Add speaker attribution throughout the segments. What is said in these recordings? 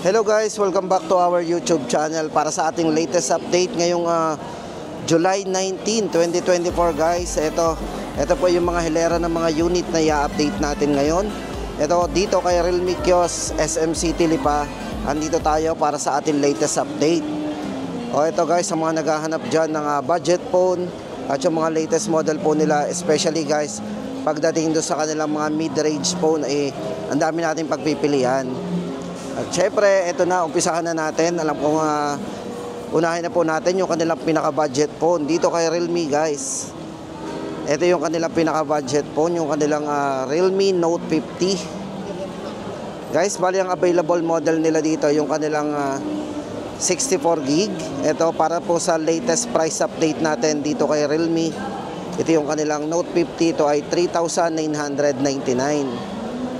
Speaker 1: Hello guys, welcome back to our YouTube channel para sa ating latest update ngayong July 19, 2024 guys. Ito po yung mga hilera ng mga unit na i-update natin ngayon. Ito dito kay Realme Kiosk, SM City Lipa. Andito tayo para sa ating latest update. Ito guys, sa mga naghahanap dyan ng budget phone at yung mga latest model po nila, especially guys, pagdating doon sa kanilang mga mid-range phone, ang dami nating pagpipilian. At syempre, ito na, umpisahan na natin. Alam ko unahin na po natin yung kanilang pinaka-budget phone dito kay Realme guys. Ito yung kanilang pinaka-budget phone, yung kanilang Realme Note 50. Guys, bali ang available model nila dito, yung kanilang 64GB. Ito para po sa latest price update natin dito kay Realme. Ito yung kanilang Note 50, ito ay 3,999.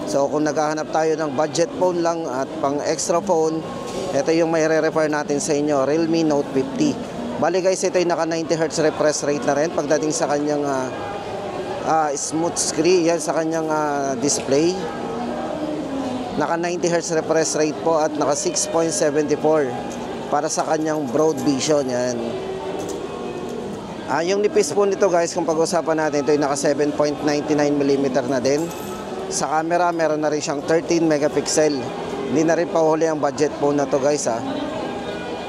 Speaker 1: So kung naghahanap tayo ng budget phone lang at pang extra phone, ito yung may re-refer natin sa inyo, Realme Note 50. Bali guys, ito yung naka 90Hz refresh rate na rin pagdating sa kanyang smooth screen, yan sa kanyang display. Naka 90Hz refresh rate po at naka 6.74 para sa kanyang broad vision, yan. Yung nipis po nito guys, kung pag-usapan natin, ito yung naka 7.99mm na din. Sa camera, meron na rin siyang 13 megapixel. Hindi na rin pahuli ang budget phone na to guys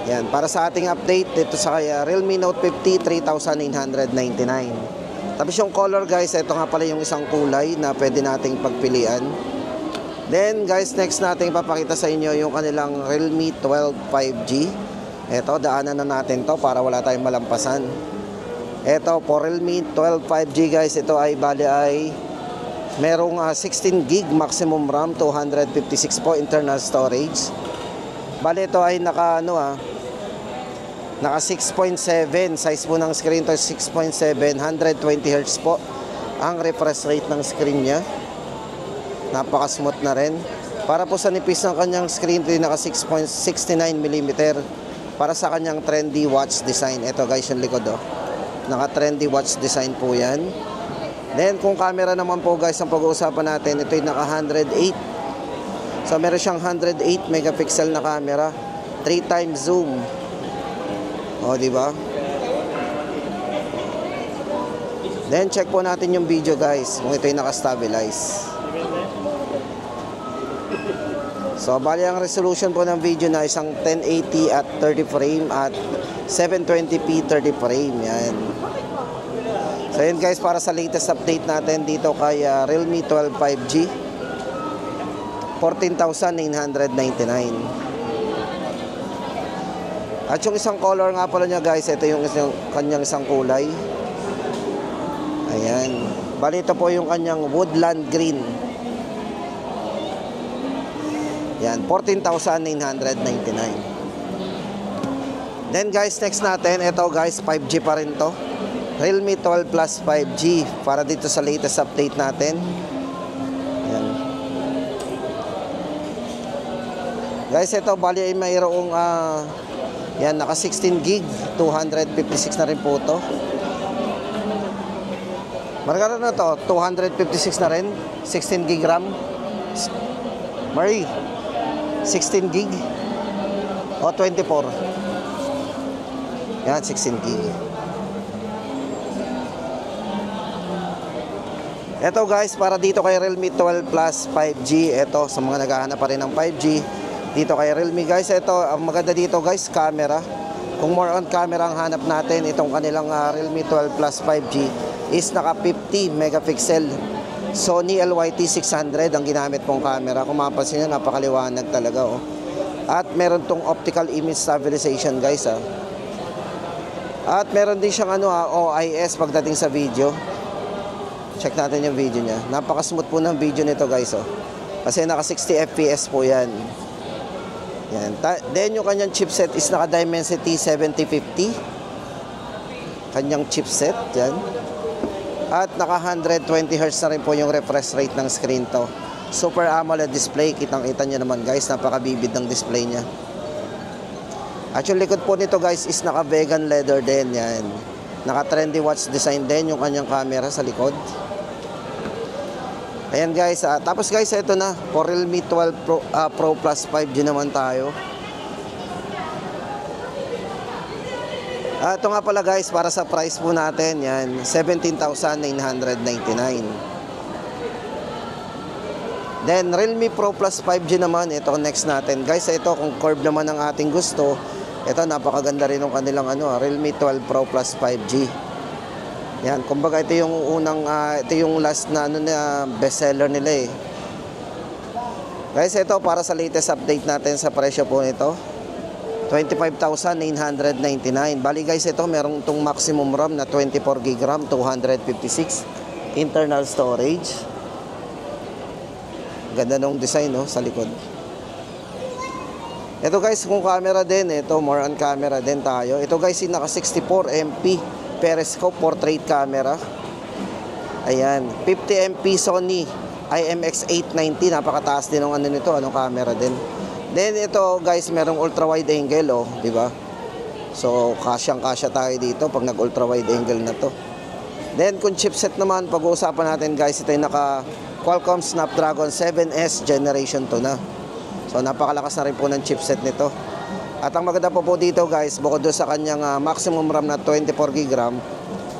Speaker 1: Yan, para sa ating update dito sa Realme Note 50, 3,999. Tapos yung color guys, ito nga pala yung isang kulay na pwede nating pagpilian. Then guys, next natin ipapakita sa inyo yung kanilang Realme 12 5G. Ito, daanan na natin to para wala tayong malampasan. Ito, for Realme 12 5G guys, ito ay bali ay merong 16GB maximum RAM, 256 po internal storage. Bali ito ay naka 6.7 size po ng screen to, 6.7, 120Hz po ang refresh rate ng screen nya. Napaka smooth na rin. Para po sa nipis ng kanyang screen, ito naka 6.69mm para sa kanyang trendy watch design. Ito guys yung likod naka trendy watch design po yan. Then kung camera naman po guys ang pag-uusapan natin, ito yung naka 108. So meron siyang 108 megapixel na camera, 3 times zoom. Di ba? Then check po natin yung video guys, kung ito yung naka-stabilize. So bali ang resolution po ng video na isang 1080 at 30 frame at 720p 30 frame. Yan. So yun guys, para sa latest update natin dito kay Realme 12 5G, 14,999. At yung isang color nga pala niya guys, ito yung kanyang isang kulay. Ayan. Bali ito po yung kanyang woodland green. Yan, 14,999. Then guys, next natin, ito guys, 5G pa rin to. Realme 12 Plus 5G para dito sa latest update natin. Yan. Guys, ito bali ay mayroong yan, naka 16GB, 256 na rin po to. Maragara na to, 256 na rin, 16GB RAM. Marie, 16GB o 24. Yan, 16GB. Ito guys, para dito kay Realme 12 Plus 5G, ito sa mga naghahanap pa rin ng 5G, dito kay Realme guys, ito ang maganda dito guys, camera. Kung more on camera ang hanap natin, itong kanilang Realme 12 Plus 5G is naka 50 megapixel. Sony LYT600 ang ginamit pong camera. Kung mapapansin nyo, napakaliwanag talaga At meron tong optical image stabilization guys At meron din siyang OIS pagdating sa video. Check natin yung video niya. Napaka-smooth po ng video nito guys Kasi naka 60 FPS po yan. Yan. Then yung kanyang chipset is naka Dimensity 7050. Kanyang chipset, yan. At naka 120Hz na rin po yung refresh rate ng screen to. Super AMOLED display, kitang-kita nyo naman guys, napaka-vivid ng display niya. At yung likod po nito guys is naka vegan leather din, yan. Naka trendy watch design din yung kanyang camera sa likod. Ayan guys, tapos guys, ito na, for Realme 12 Pro Plus 5G naman tayo. Ito nga pala guys, para sa price po natin, yan, 17,999. Then, Realme Pro Plus 5G naman, ito next natin. Guys, ito, kung curve naman ang ating gusto, ito, napakaganda rin ng kanilang Realme 12 Pro Plus 5G. Yan, kumbaga ito yung unang, ito yung last na bestseller nila eh. Guys, ito para sa latest update natin sa presyo po nito. 25,999. Bali guys, ito merong itong maximum RAM na 24GB RAM, 256 internal storage. Ganda nung design sa likod. Ito guys, kung camera din, ito more on camera din tayo. Ito guys, yung naka 64MP periscope portrait camera. Ayan, 50MP Sony IMX890, napakataas din ng nito, camera din. Then ito guys, merong ultra wide angle di ba? So kasyang-kasya tayo dito pag nag ultra wide angle na to. Then kung chipset naman, pag-uusapan natin guys, ito yung naka Qualcomm Snapdragon 7S Generation 2 na. So napakalakas na rin po ng chipset nito. At ang maganda po dito guys, bukod doon sa kanyang maximum RAM na 24GB RAM,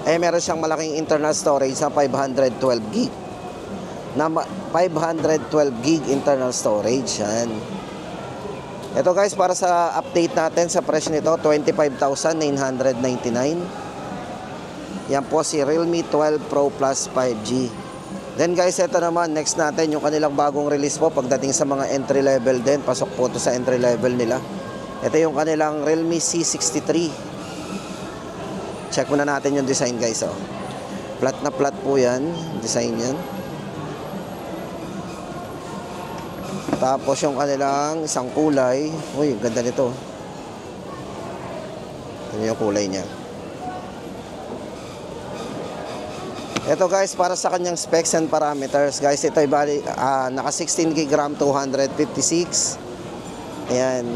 Speaker 1: meron siyang malaking internal storage na 512GB. Na 512GB internal storage. Yan. Ito guys, para sa update natin sa presyo nito, 25,999. Yan po si Realme 12 Pro Plus 5G. Then guys, ito naman, next natin yung kanilang bagong release po pagdating sa mga entry level din. Pasok po ito sa entry level nila. Ito yung kanilang Realme C63. Check muna natin yung design guys. Flat na flat po yan, design yan. Tapos yung kanilang isang kulay. Uy, ganda nito. Ito yung kulay niya. Ito guys, para sa kanyang specs and parameters guys, ito ay naka 16GB RAM, 256. Ayan.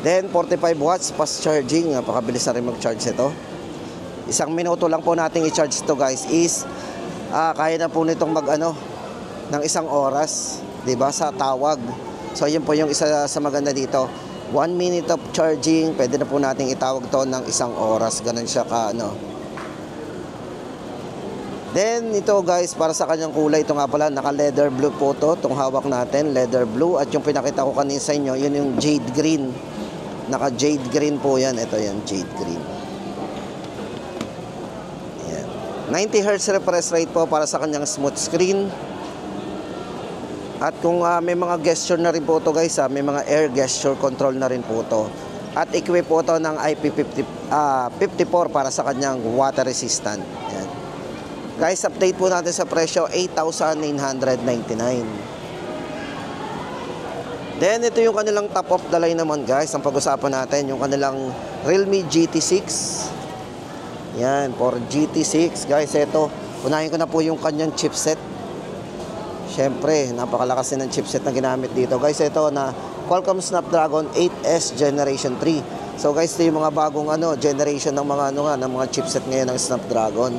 Speaker 1: Then 45 watts fast charging, napakabilis na rin mag-charge ito. Isang minuto lang po nating i-charge ito guys is kaya na po nitong ng isang oras, 'di ba, sa tawag. So yun po yung isa sa maganda dito. 1 minute of charging, pwede na po nating itawag to ng isang oras. Ganun siya Then ito guys, para sa kanyang kulay, ito nga pala, naka leather blue po to, itong hawak natin, leather blue. At yung pinakita ko kanina sa inyo, yun yung jade green. Naka jade green po yan, ito yan, jade green. Ayan. 90Hz refresh rate po para sa kanyang smooth screen. At kung may mga gesture na rin po to guys, may mga air gesture control na rin po to. At equip po to ng IP54 para sa kanyang water resistant. Ayan. Guys, update po natin sa presyo, 8,999. Then, ito yung kanilang top of the line naman guys. Ang pag-usapan natin, yung kanilang Realme GT6. Yan, for GT6. Guys, ito, unahin ko na po yung kanyang chipset. Siyempre, napakalakas din ng chipset na ginamit dito. Guys, ito na Qualcomm Snapdragon 8S Generation 3. So guys, ito yung mga bagong generation ng mga ng mga chipset ngayon ng Snapdragon.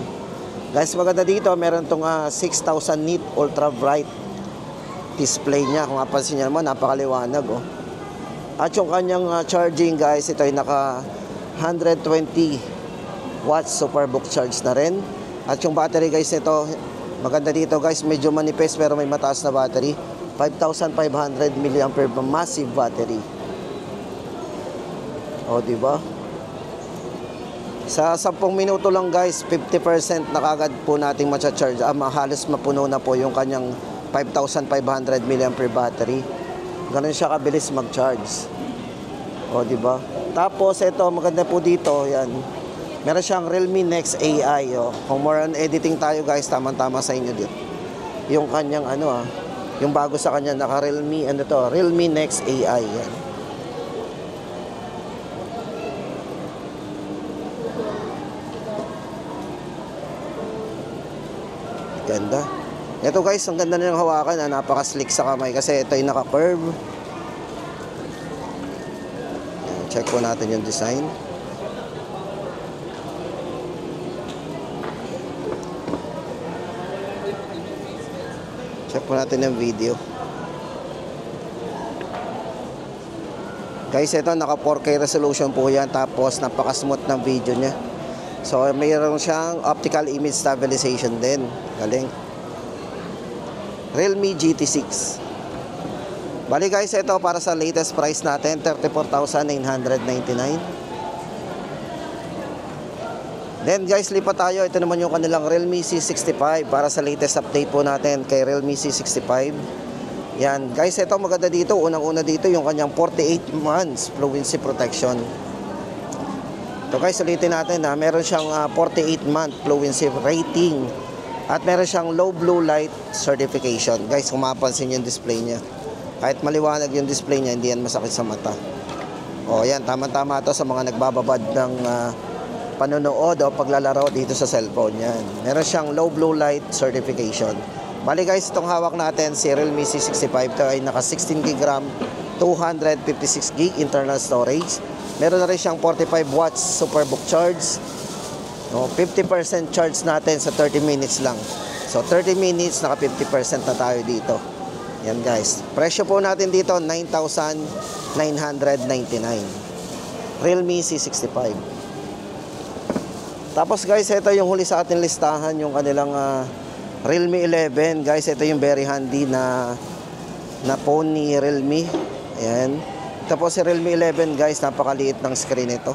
Speaker 1: Guys, maganda dito, meron tong 6,000 nit ultra bright display niya. Kung mapansin niyo naman, napakaliwanag At yung kanyang charging guys, ito ay naka 120 watts superbook charge na rin. At yung battery guys nito, maganda dito guys, medyo manipis pero may mataas na battery. 5,500 mAh massive battery. Di ba? Sa 10 minuto lang guys, 50% na kagad po nating ma-charge. Halos mapuno na po yung kanyang 5,500 mAh battery. Ganun siya kabilis mag-charge. Di ba? Tapos ito, maganda po dito, yan. Meron siyang Realme Next AI. Kung more on editing tayo guys, tama-tama sa inyo dito. Yung kanyang yung bago sa kanya, naka Realme, Realme Next AI. Yan. Ganda. Ito guys, ang ganda na ng hawakan, napaka-slick sa kamay kasi ito ay naka-curve. Check po natin yung design. Check po po natin yung video. Guys, ito naka 4K resolution po yan. Tapos napaka-smooth ng video niya. So mayroon siyang optical image stabilization din. Galing. Realme GT6. Bali guys, ito para sa latest price natin, 34,999. Then guys, lipat tayo. Ito naman yung kanilang Realme C65 para sa latest update po natin kay Realme C65. Yan. Guys, ito maganda dito. Unang-una dito yung kanyang 48 months fluency protection. Ito guys, ulitin natin na meron siyang 48 month fluency rating. At meron siyang low blue light certification. Guys, kung mapapansin yung display niya. Kahit maliwanag yung display niya, hindi yan masakit sa mata. O yan, tama-tama ito sa mga nagbababad ng panonood o paglalaro dito sa cellphone. Yan. Meron siyang low blue light certification. Bali guys, itong hawak natin, si Realme C65, ito ay naka 16GB RAM, 256GB internal storage. Meron na rin siyang 45 watts superbook charge. No, 50% charge natin sa 30 minutes lang. So 30 minutes, naka 50% na tayo dito. Yan guys. Presyo po natin dito, 9,999. Realme C65. Tapos guys, ito yung huli sa ating listahan, yung kanilang Realme 11. Guys, ito yung very handy na phone ni Realme. Ayan. Ito po si Realme 11 guys, napakaliit ng screen ito.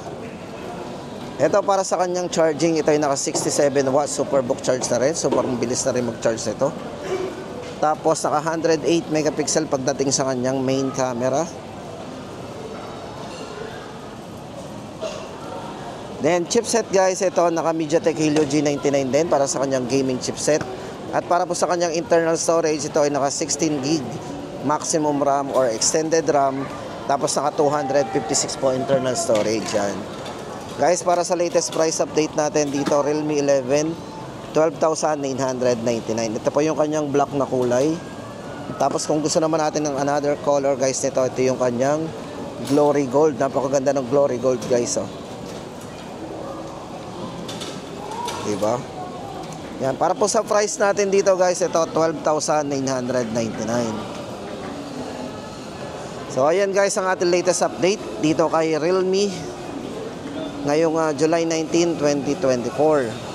Speaker 1: Ito para sa kanyang charging, ito ay naka 67 watts superbook charge na rin. So parang bilis na rin mag-charge ito. Tapos naka 108 megapixel pagdating sa kanyang main camera. Then chipset guys, ito naka MediaTek Helio G99 din para sa kanyang gaming chipset. At para po sa kanyang internal storage, ito ay naka 16GB maximum RAM or extended RAM. Tapos naka 256 po internal storage yan. Guys, para sa latest price update natin dito, Realme 11, 12,999. Ito po yung kanyang black na kulay. Tapos kung gusto naman natin ng another color guys nito, ito yung kanyang Glory Gold. Napakaganda ng Glory Gold guys, oh. Diba? Yan, para po sa price natin dito guys, ito 12,999. So ayan guys ang ating latest update dito kay Realme ngayong July 19, 2024.